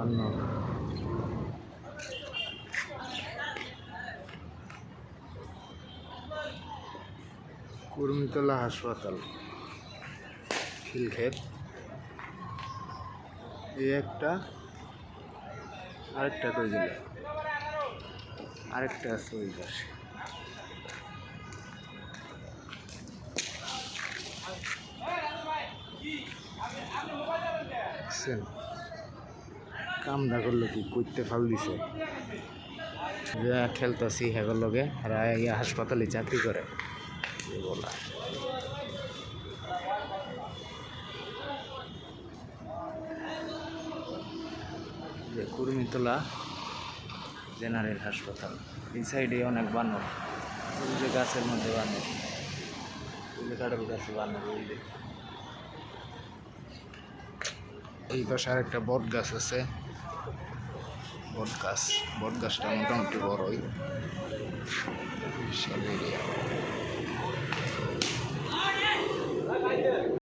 বানর। কুর্মিটোলা হাসপাতাল, খিলক্ষেত। এই একটা, আরেকটা কই গেল, আরেকটা আছে ওই পাশে। কামটা করলো কি করতে ফাল দিছে, যা খেলতাছি হেগর লগে ইয়া হাসপাতালে চাকরি করে বলা। কুর্মিটোলা জেনারেল হাসপাতাল। এই সাইডে অনেক বানর, ওই যে গাছের মধ্যে বানর, ওই যে কাঠল গাছে বানর, ওই যে এই পাশে আরেকটা বট গাছ আছে। বট গাছটা মোটামুটি বড়ই, বিশাল এরিয়া।